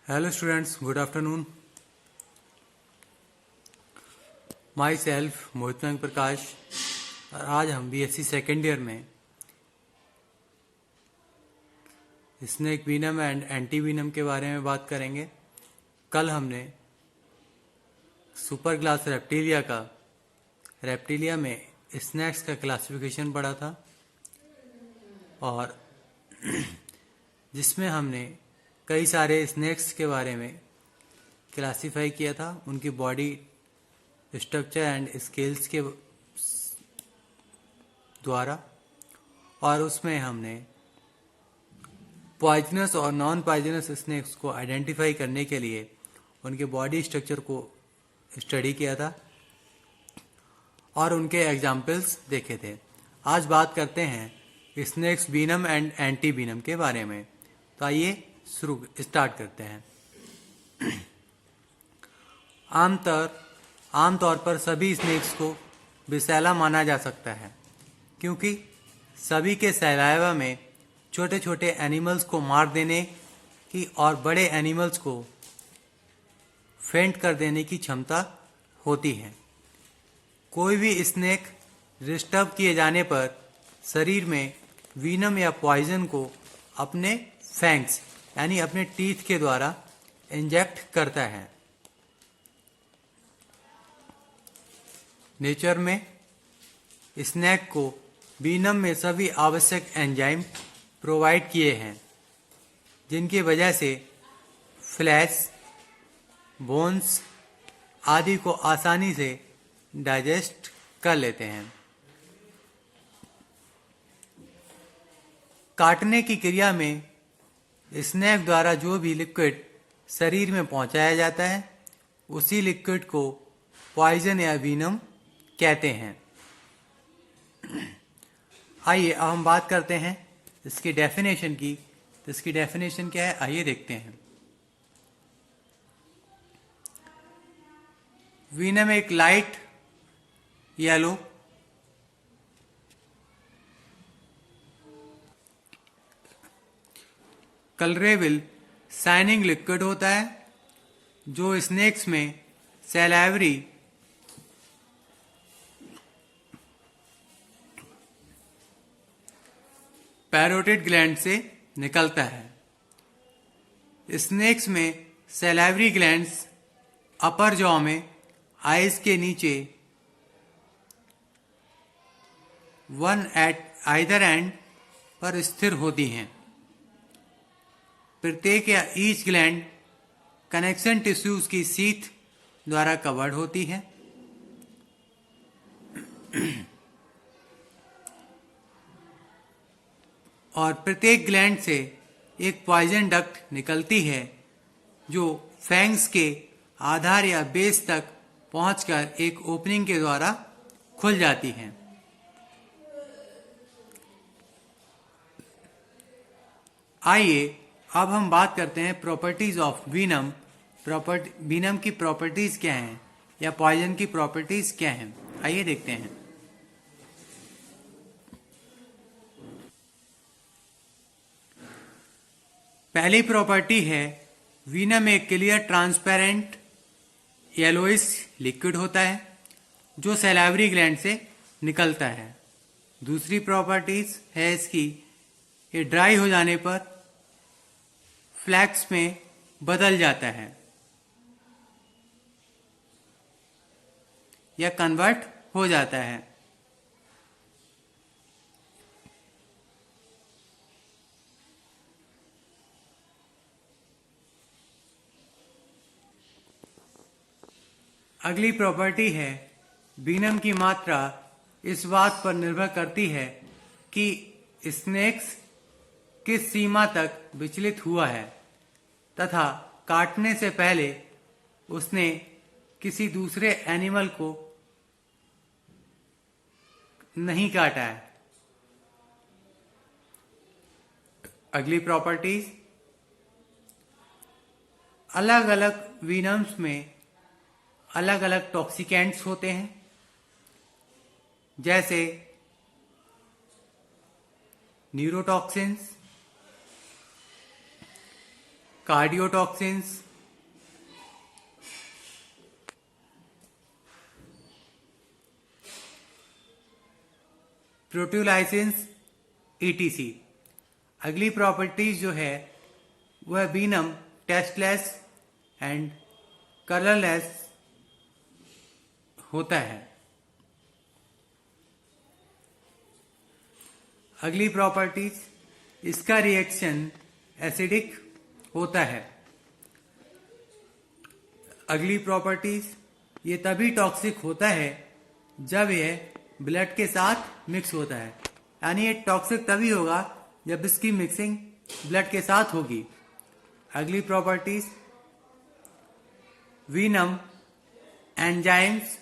Hello students, good afternoon. Myself मोहित प्रकाश और आज हम बीएससी सेकेंड ईयर में snake venom and anti venom के बारे में बात करेंगे। कल हमने सुपर क्लास रेप्टिलिया में स्नैक्स का क्लासिफिकेशन पढ़ा था और जिसमें हमने कई सारे स्नैक्स के बारे में क्लासिफाई किया था, उनकी बॉडी स्ट्रक्चर एंड स्केल्स के द्वारा, और उसमें हमने पॉइजनस और नॉन पॉइजनस स्नेक्स को आइडेंटिफाई करने के लिए उनके बॉडी स्ट्रक्चर को स्टडी किया था और उनके एग्जाम्पल्स देखे थे। आज बात करते हैं snakes venom and anti venom के बारे में। तो आइए स्टार्ट करते हैं। आमतौर पर सभी स्नेक्स को विषैला माना जा सकता है क्योंकि सभी के सलाइवा में छोटे छोटे एनिमल्स को मार देने की और बड़े एनिमल्स को फेंट कर देने की क्षमता होती है। कोई भी स्नेक डिस्टर्ब किए जाने पर शरीर में वीनम या पॉइजन को अपने फैंग्स यानी अपने टीथ के द्वारा इंजेक्ट करता है। नेचर में स्नेक को वीनम में सभी आवश्यक एंजाइम प्रोवाइड किए हैं जिनकी वजह से फ्लैश, बोन्स आदि को आसानी से डाइजेस्ट कर लेते हैं। काटने की क्रिया में स्नेक द्वारा जो भी लिक्विड शरीर में पहुंचाया जाता है उसी लिक्विड को पॉइजन या वीनम कहते हैं। आइए अब हम बात करते हैं इसकी डेफिनेशन की। तो इसकी डेफिनेशन क्या है, आइए देखते हैं। वीनम एक light yellow colourable shining liquid होता है जो स्नेक्स में सैलाइवरी पैरोटिड ग्लैंड से निकलता है। स्नेक्स में सैलाइवरी ग्लैंड्स अपर जॉ में आइज के नीचे वन एट आइदर एंड पर स्थिर होती हैं। प्रत्येक या ईच ग्लैंड कनेक्शन टिश्यूज की सीथ द्वारा कवर्ड होती है। और प्रत्येक ग्लैंड से एक पॉइजन डक्ट निकलती है जो फैंग्स के आधार या बेस तक पहुंचकर एक ओपनिंग के द्वारा खुल जाती है। आइए अब हम बात करते हैं प्रॉपर्टीज ऑफ वीनम। वीनम की प्रॉपर्टीज क्या हैं या पॉइजन की प्रॉपर्टीज क्या हैं, आइए देखते हैं। पहली प्रॉपर्टी है वीनम एक क्लियर ट्रांसपेरेंट येलोइश लिक्विड होता है जो सैलाइवरी ग्लैंड से निकलता है। दूसरी प्रॉपर्टीज है इसकी, ये ड्राई हो जाने पर फ्लैक्स में बदल जाता है या कन्वर्ट हो जाता है। अगली प्रॉपर्टी है वीनम की मात्रा इस बात पर निर्भर करती है कि स्नेक्स किस सीमा तक विचलित हुआ है तथा काटने से पहले उसने किसी दूसरे एनिमल को नहीं काटा है। अगली प्रॉपर्टीज, अलग अलग वीनम्स में अलग अलग टॉक्सिकेंट्स होते हैं जैसे न्यूरोटॉक्सिन्स, कार्डियोटॉक्सिन्स, प्रोटियोलाइसिन्स, ETC। अगली प्रॉपर्टीज जो है वह वीनम टेस्टलेस एंड कलरलेस होता है। अगली प्रॉपर्टीज, इसका रिएक्शन एसिडिक होता है। अगली प्रॉपर्टीज, ये तभी टॉक्सिक होता है जब यह ब्लड के साथ मिक्स होता है, यानी ये टॉक्सिक तभी होगा जब इसकी मिक्सिंग ब्लड के साथ होगी। अगली प्रॉपर्टीज, वीनम एंजाइम्स,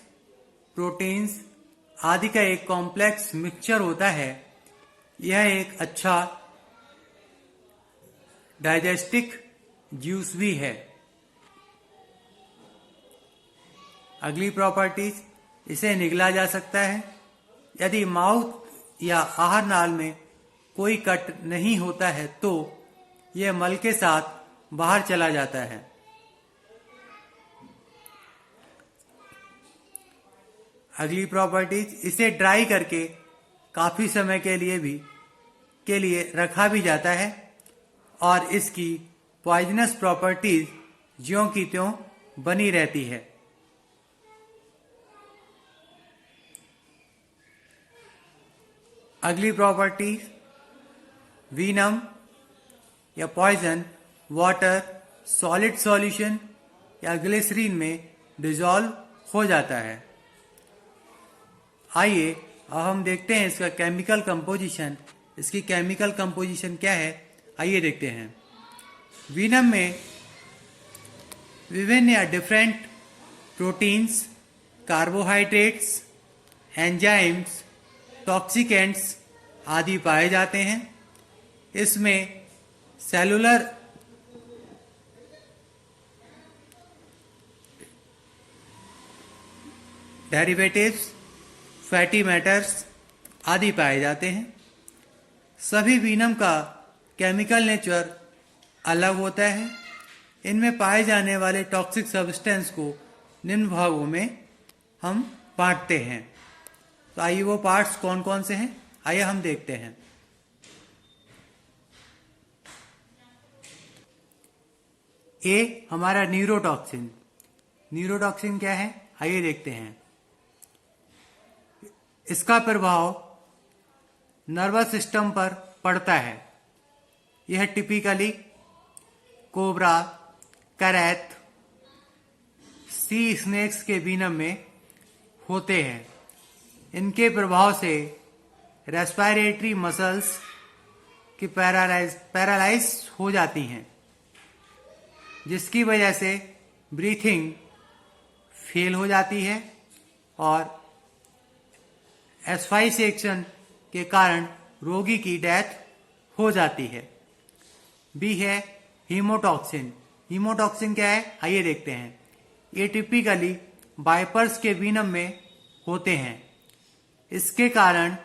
प्रोटीन्स आदि का एक कॉम्प्लेक्स मिक्सचर होता है। यह एक अच्छा डाइजेस्टिक जूस भी है। अगली प्रॉपर्टीज, इसे निगला जा सकता है। यदि माउथ या आहार नाल में कोई कट नहीं होता है तो यह मल के साथ बाहर चला जाता है। अगली प्रॉपर्टीज, इसे ड्राई करके काफी समय के लिए रखा भी जाता है और इसकी पॉइजनस प्रॉपर्टीज ज्यों की त्यों बनी रहती है। अगली प्रॉपर्टीज, वीनम या पॉइजन वाटर, सॉलिड सॉल्यूशन या ग्लिसरीन में डिसॉल्व हो जाता है। आइए अब हम देखते हैं इसका केमिकल कंपोजिशन। इसकी केमिकल कंपोजिशन क्या है, आइए देखते हैं। वीनम में विभिन्न या different proteins, carbohydrates, enzymes, toxicants आदि पाए जाते हैं। इसमें सेलुलर डेरिवेटिव्स, फैटी मैटर्स आदि पाए जाते हैं। सभी वीनम का केमिकल नेचर अलग होता है। इनमें पाए जाने वाले टॉक्सिक सब्सटेंस को निम्न भागों में हम बांटते हैं। तो आइए वो पार्ट्स कौन कौन से हैं, आइए हम देखते हैं। ए हमारा न्यूरोटॉक्सिन। न्यूरोटॉक्सिन क्या है, आइए देखते हैं। इसका प्रभाव नर्वस सिस्टम पर पड़ता है। यह टिपिकली कोबरा, करैत, सी स्नेक्स के वीनम में होते हैं। इनके प्रभाव से रेस्पिरेटरी मसल्स की पैरालाइज हो जाती हैं, जिसकी वजह से ब्रीथिंग फेल हो जाती है और एस्फाइक्सिएशन के कारण रोगी की डेथ हो जाती है। बी है हीमोटॉक्सिन। हीमोटॉक्सिन क्या है, आइए देखते हैं। ये टिपिकली वाइपर्स के वीनम में होते हैं। इसके कारण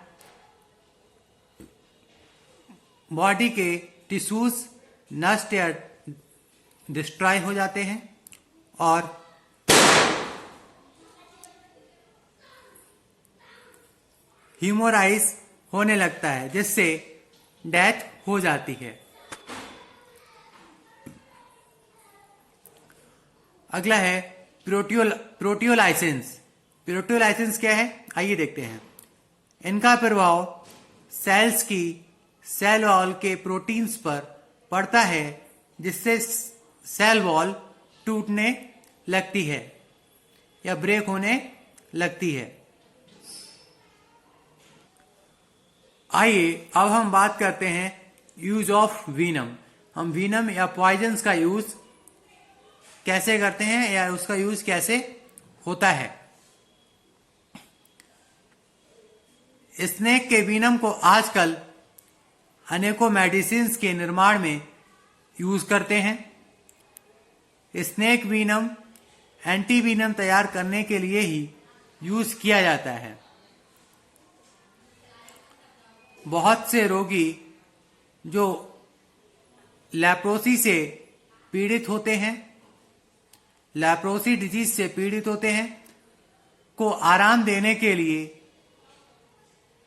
बॉडी के टिश्यूज नष्ट या डिस्ट्रॉय हो जाते हैं और हीमोराइज होने लगता है, जिससे डेथ हो जाती है। अगला है प्रोटियोलाइसिन्स। प्रोटियोलाइसिन्स क्या है, आइए देखते हैं। इनका प्रभाव सेल्स की सेल वॉल के प्रोटीन्स पर पड़ता है, जिससे सेल वॉल टूटने लगती है या ब्रेक होने लगती है। आइए अब हम बात करते हैं यूज ऑफ वीनम। हम वीनम या पॉइजन्स का यूज कैसे करते हैं या उसका यूज कैसे होता है। स्नेक के वीनम को आजकल अनेकों मेडिसिन्स के निर्माण में यूज करते हैं। स्नेक वीनम एंटी वीनम तैयार करने के लिए ही यूज किया जाता है। बहुत से रोगी जो लेप्रोसी से पीड़ित होते हैं, लेप्रोसी डिजीज से पीड़ित होते हैं, को आराम देने के लिए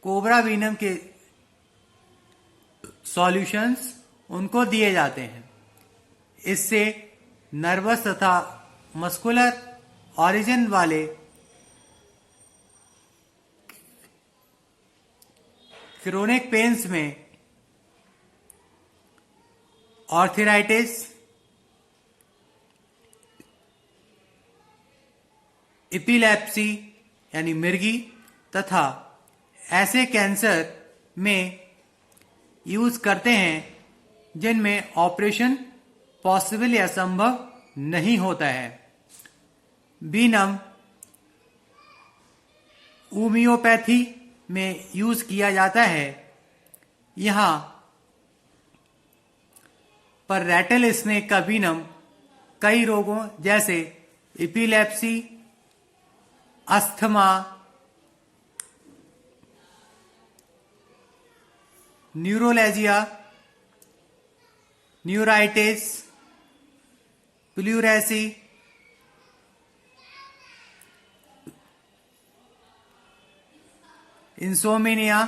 कोबरा वीनम के सॉल्यूशंस उनको दिए जाते हैं। इससे नर्वस तथा मस्कुलर ओरिजिन वाले क्रोनिक पेन्स में आर्थराइटिस, एपिलेप्सी यानी मिर्गी तथा ऐसे कैंसर में यूज करते हैं जिनमें ऑपरेशन पॉसिबल या संभव नहीं होता है। वीनम होम्योपैथी में यूज किया जाता है। यहाँ पर रैटल स्नेक का वीनम कई रोगों जैसे epilepsy, asthma, neuralgia, neuritis, pleurisy, insomnia,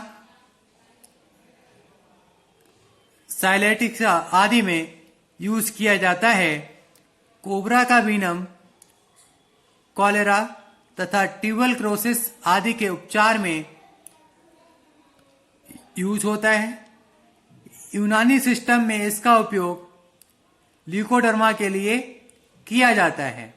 sciatica आदि में यूज किया जाता है। कोबरा का वीनम कॉलेरा तथा ट्यूबरक्लोसिस आदि के उपचार में यूज होता है। यूनानी सिस्टम में इसका उपयोग ल्यूकोडर्मा के लिए किया जाता है।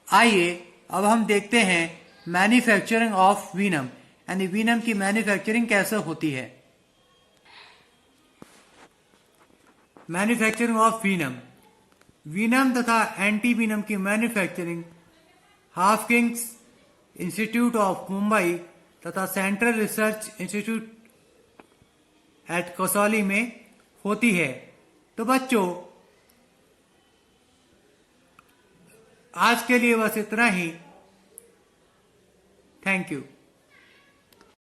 आइए अब हम देखते हैं मैन्युफैक्चरिंग ऑफ वीनम, यानी वीनम की मैन्युफैक्चरिंग कैसे होती है। Manufacturing of venom. वीनम तथा एंटी वीनम की manufacturing Haffkine's institute of Mumbai तथा central research institute at Kasauli में होती है। तो बच्चों, आज के लिए बस इतना ही। Thank you.